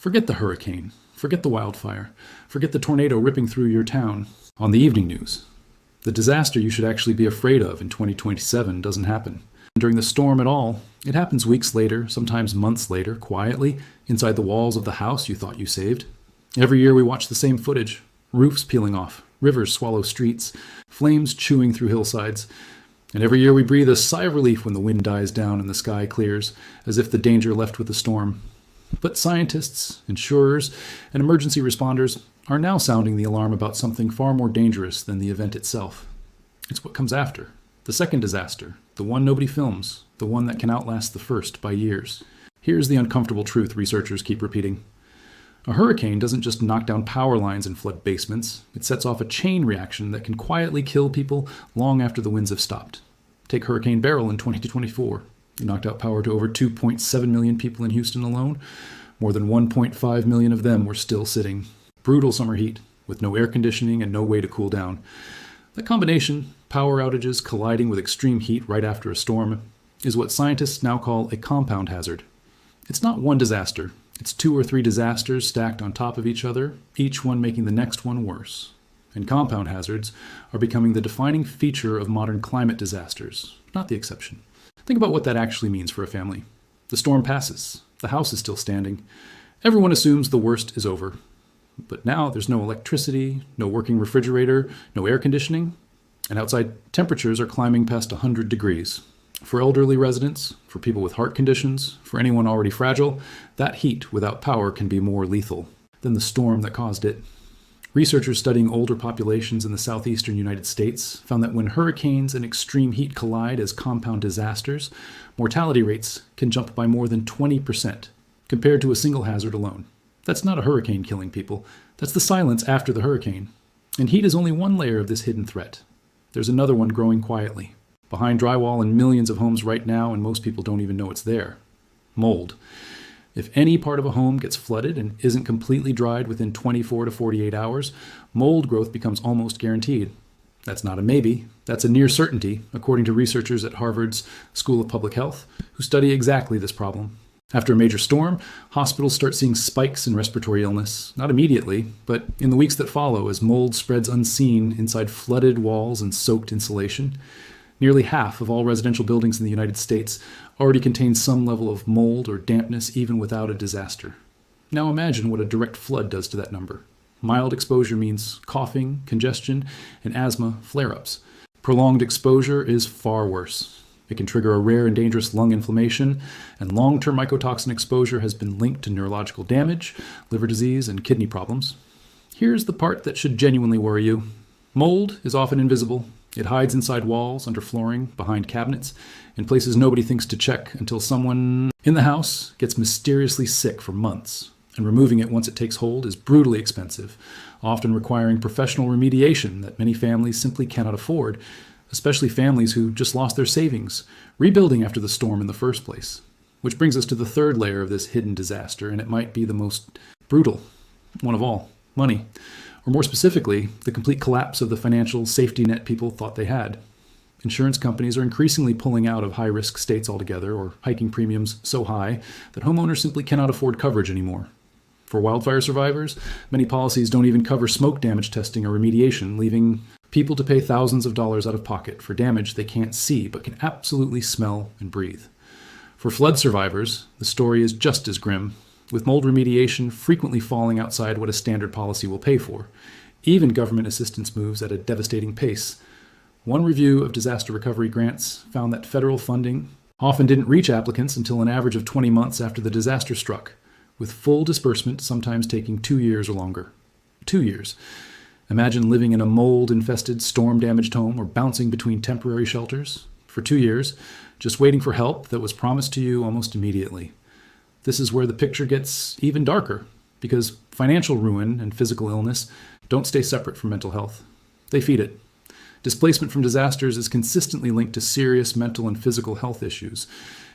Forget the hurricane. Forget the wildfire. Forget the tornado ripping through your town on the evening news. The disaster you should actually be afraid of in 2027 doesn't happen. During the storm at all, it happens weeks later, sometimes months later, quietly, inside the walls of the house you thought you saved. Every year we watch the same footage. Roofs peeling off, rivers swallow streets, flames chewing through hillsides. And every year we breathe a sigh of relief when the wind dies down and the sky clears, as if the danger left with the storm. But scientists, insurers, and emergency responders are now sounding the alarm about something far more dangerous than the event itself. It's what comes after. The second disaster, the one nobody films, the one that can outlast the first by years. Here's the uncomfortable truth researchers keep repeating. A hurricane doesn't just knock down power lines and flood basements. It sets off a chain reaction that can quietly kill people long after the winds have stopped. Take Hurricane Beryl in 2024. It knocked out power to over 2.7 million people in Houston alone. More than 1.5 million of them were still sitting. Brutal summer heat, with no air conditioning and no way to cool down. That combination, power outages colliding with extreme heat right after a storm, is what scientists now call a compound hazard. It's not one disaster. It's 2 or 3 disasters stacked on top of each other, each one making the next one worse. And compound hazards are becoming the defining feature of modern climate disasters, not the exception. Think about what that actually means for a family. The storm passes. The house is still standing. Everyone assumes the worst is over. But now there's no electricity, no working refrigerator, no air conditioning, and outside temperatures are climbing past 100 degrees. For elderly residents, for people with heart conditions, for anyone already fragile, that heat without power can be more lethal than the storm that caused it. Researchers studying older populations in the southeastern United States found that when hurricanes and extreme heat collide as compound disasters, mortality rates can jump by more than 20% compared to a single hazard alone. That's not a hurricane killing people. That's the silence after the hurricane. And heat is only one layer of this hidden threat. There's another one growing quietly, behind drywall in millions of homes right now, and most people don't even know it's there. Mold. If any part of a home gets flooded and isn't completely dried within 24 to 48 hours, mold growth becomes almost guaranteed. That's not a maybe, that's a near certainty, according to researchers at Harvard's School of Public Health, who study exactly this problem. After a major storm, hospitals start seeing spikes in respiratory illness, not immediately, but in the weeks that follow as mold spreads unseen inside flooded walls and soaked insulation. Nearly half of all residential buildings in the United States already contain some level of mold or dampness even without a disaster. Now imagine what a direct flood does to that number. Mild exposure means coughing, congestion, and asthma flare-ups. Prolonged exposure is far worse. It can trigger a rare and dangerous lung inflammation, and long-term mycotoxin exposure has been linked to neurological damage, liver disease, and kidney problems. Here's the part that should genuinely worry you. Mold is often invisible. It hides inside walls, under flooring, behind cabinets, in places nobody thinks to check until someone in the house gets mysteriously sick for months. And removing it once it takes hold is brutally expensive, often requiring professional remediation that many families simply cannot afford, especially families who just lost their savings, rebuilding after the storm in the first place. Which brings us to the third layer of this hidden disaster, and it might be the most brutal one of all: money. Or more specifically, the complete collapse of the financial safety net people thought they had. Insurance companies are increasingly pulling out of high-risk states altogether, or hiking premiums so high that homeowners simply cannot afford coverage anymore. For wildfire survivors, many policies don't even cover smoke damage testing or remediation, leaving people to pay thousands of dollars out of pocket for damage they can't see but can absolutely smell and breathe. For flood survivors, the story is just as grim, with mold remediation frequently falling outside what a standard policy will pay for. Even government assistance moves at a devastating pace. One review of disaster recovery grants found that federal funding often didn't reach applicants until an average of 20 months after the disaster struck, with full disbursement sometimes taking 2 years or longer. 2 years. Imagine living in a mold-infested, storm-damaged home or bouncing between temporary shelters for 2 years, just waiting for help that was promised to you almost immediately. This is where the picture gets even darker, because financial ruin and physical illness don't stay separate from mental health. They feed it. Displacement from disasters is consistently linked to serious mental and physical health issues,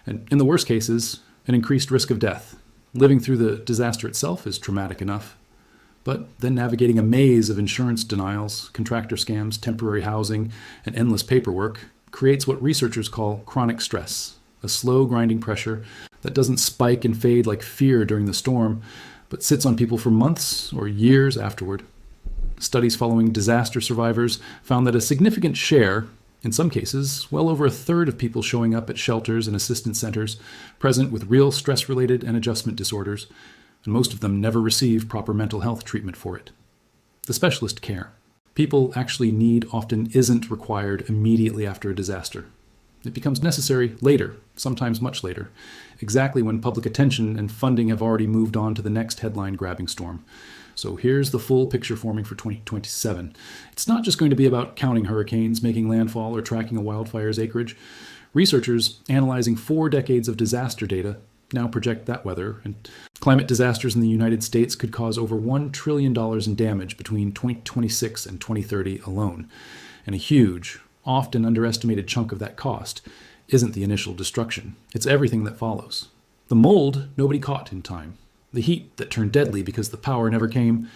and in the worst cases, an increased risk of death. Living through the disaster itself is traumatic enough, but then navigating a maze of insurance denials, contractor scams, temporary housing, and endless paperwork creates what researchers call chronic stress, a slow grinding pressure that doesn't spike and fade like fear during the storm, but sits on people for months or years afterward. Studies following disaster survivors found that a significant share, in some cases, well over a third of people showing up at shelters and assistance centers present with real stress-related and adjustment disorders, and most of them never receive proper mental health treatment for it. The specialist care people actually need often isn't required immediately after a disaster. It becomes necessary later, sometimes much later, exactly when public attention and funding have already moved on to the next headline-grabbing storm. So here's the full picture forming for 2027. It's not just going to be about counting hurricanes, making landfall, or tracking a wildfire's acreage. Researchers analyzing 4 decades of disaster data now project that weather, and climate disasters in the United States could cause over $1 trillion in damage between 2026 and 2030 alone. And a huge, often underestimated chunk of that cost isn't the initial destruction. It's everything that follows. The mold nobody caught in time. The heat that turned deadly because the power never came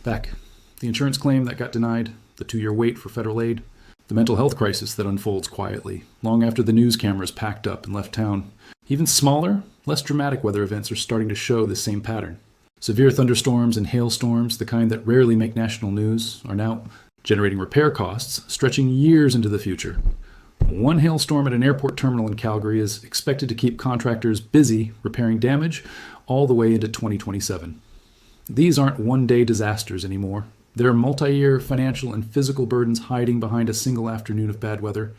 back. The insurance claim that got denied. The 2-year wait for federal aid. The mental health crisis that unfolds quietly, long after the news cameras packed up and left town. Even smaller, less dramatic weather events are starting to show the same pattern. Severe thunderstorms and hailstorms, the kind that rarely make national news, are now generating repair costs stretching years into the future. One hailstorm at an airport terminal in Calgary is expected to keep contractors busy repairing damage all the way into 2027. These aren't one-day disasters anymore. There are multi-year financial and physical burdens hiding behind a single afternoon of bad weather.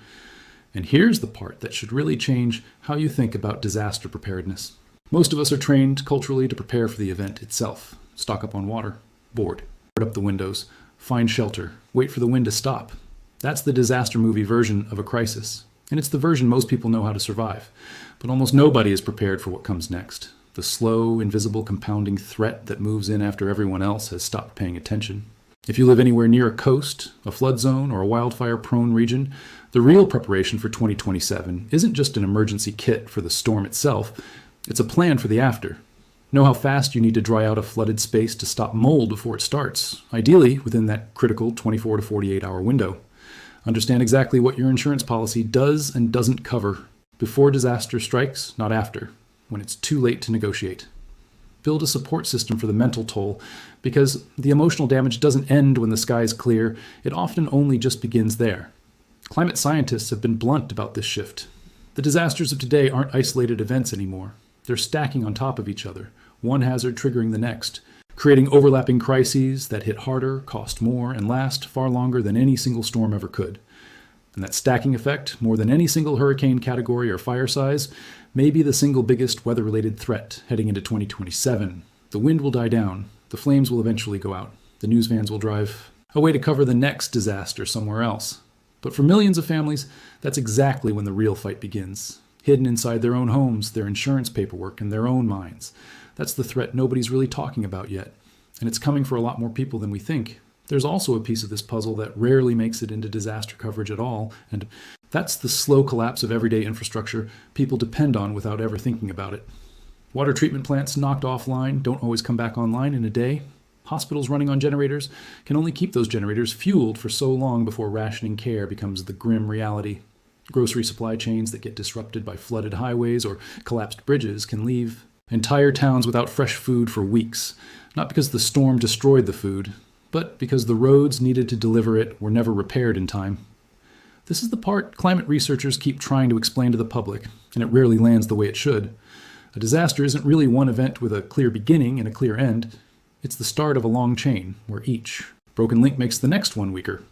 And here's the part that should really change how you think about disaster preparedness. Most of us are trained culturally to prepare for the event itself. Stock up on water, board up the windows, find shelter, wait for the wind to stop. That's the disaster movie version of a crisis. And it's the version most people know how to survive. But almost nobody is prepared for what comes next. The slow, invisible, compounding threat that moves in after everyone else has stopped paying attention. If you live anywhere near a coast, a flood zone, or a wildfire-prone region, the real preparation for 2027 isn't just an emergency kit for the storm itself, it's a plan for the after. Know how fast you need to dry out a flooded space to stop mold before it starts, ideally within that critical 24 to 48 hour window. Understand exactly what your insurance policy does and doesn't cover before disaster strikes, not after, when it's too late to negotiate. Build a support system for the mental toll, because the emotional damage doesn't end when the sky is clear, it often only just begins there. Climate scientists have been blunt about this shift. The disasters of today aren't isolated events anymore. They're stacking on top of each other, one hazard triggering the next, creating overlapping crises that hit harder, cost more, and last far longer than any single storm ever could. And that stacking effect, more than any single hurricane category or fire size, may be the single biggest weather-related threat heading into 2027. The wind will die down. The flames will eventually go out. The news vans will drive away to cover the next disaster somewhere else. But for millions of families, that's exactly when the real fight begins. Hidden inside their own homes, their insurance paperwork, and their own minds. That's the threat nobody's really talking about yet. And it's coming for a lot more people than we think. There's also a piece of this puzzle that rarely makes it into disaster coverage at all, and that's the slow collapse of everyday infrastructure people depend on without ever thinking about it. Water treatment plants knocked offline don't always come back online in a day. Hospitals running on generators can only keep those generators fueled for so long before rationing care becomes the grim reality. Grocery supply chains that get disrupted by flooded highways or collapsed bridges can leave entire towns without fresh food for weeks, not because the storm destroyed the food, but because the roads needed to deliver it were never repaired in time. This is the part climate researchers keep trying to explain to the public, and it rarely lands the way it should. A disaster isn't really one event with a clear beginning and a clear end. It's the start of a long chain, where each broken link makes the next one weaker.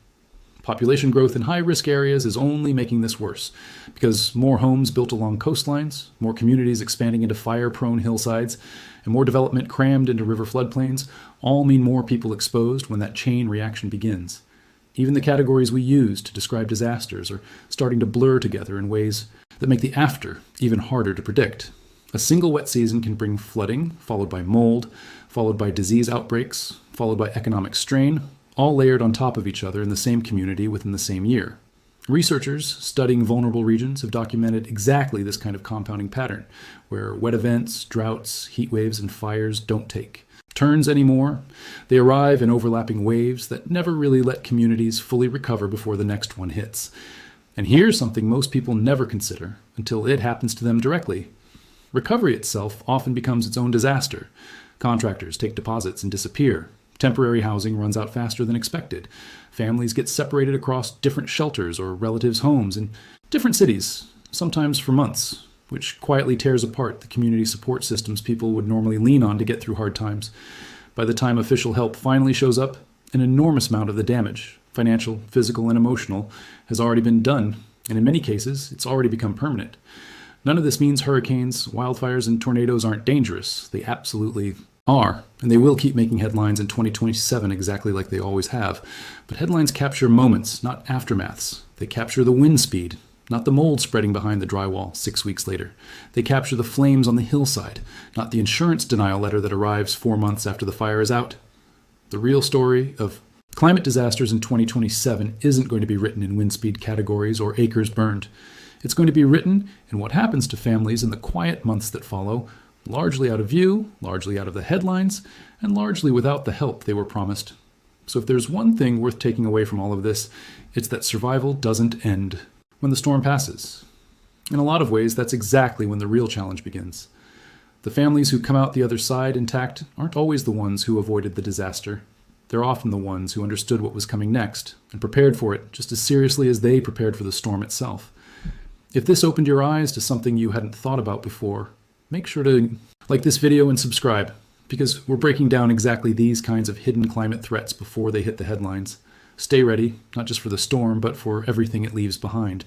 Population growth in high-risk areas is only making this worse, because more homes built along coastlines, more communities expanding into fire-prone hillsides, and more development crammed into river floodplains all mean more people exposed when that chain reaction begins. Even the categories we use to describe disasters are starting to blur together in ways that make the after even harder to predict. A single wet season can bring flooding, followed by mold, followed by disease outbreaks, followed by economic strain, all layered on top of each other in the same community within the same year. Researchers studying vulnerable regions have documented exactly this kind of compounding pattern, where wet events, droughts, heat waves, and fires don't take turns anymore. They arrive in overlapping waves that never really let communities fully recover before the next one hits. And here's something most people never consider until it happens to them directly. Recovery itself often becomes its own disaster. Contractors take deposits and disappear. Temporary housing runs out faster than expected. Families get separated across different shelters or relatives' homes in different cities, sometimes for months, which quietly tears apart the community support systems people would normally lean on to get through hard times. By the time official help finally shows up, an enormous amount of the damage, financial, physical, and emotional, has already been done, and in many cases, it's already become permanent. None of this means hurricanes, wildfires, and tornadoes aren't dangerous. They absolutely are, and they will keep making headlines in 2027 exactly like they always have. But headlines capture moments, not aftermaths. They capture the wind speed, not the mold spreading behind the drywall 6 weeks later. They capture the flames on the hillside, not the insurance denial letter that arrives 4 months after the fire is out. The real story of climate disasters in 2027 isn't going to be written in wind speed categories or acres burned. It's going to be written in what happens to families in the quiet months that follow, largely out of view, largely out of the headlines, and largely without the help they were promised. So if there's one thing worth taking away from all of this, it's that survival doesn't end when the storm passes. In a lot of ways, that's exactly when the real challenge begins. The families who come out the other side intact aren't always the ones who avoided the disaster. They're often the ones who understood what was coming next and prepared for it just as seriously as they prepared for the storm itself. If this opened your eyes to something you hadn't thought about before, make sure to like this video and subscribe, because we're breaking down exactly these kinds of hidden climate threats before they hit the headlines. Stay ready, not just for the storm, but for everything it leaves behind.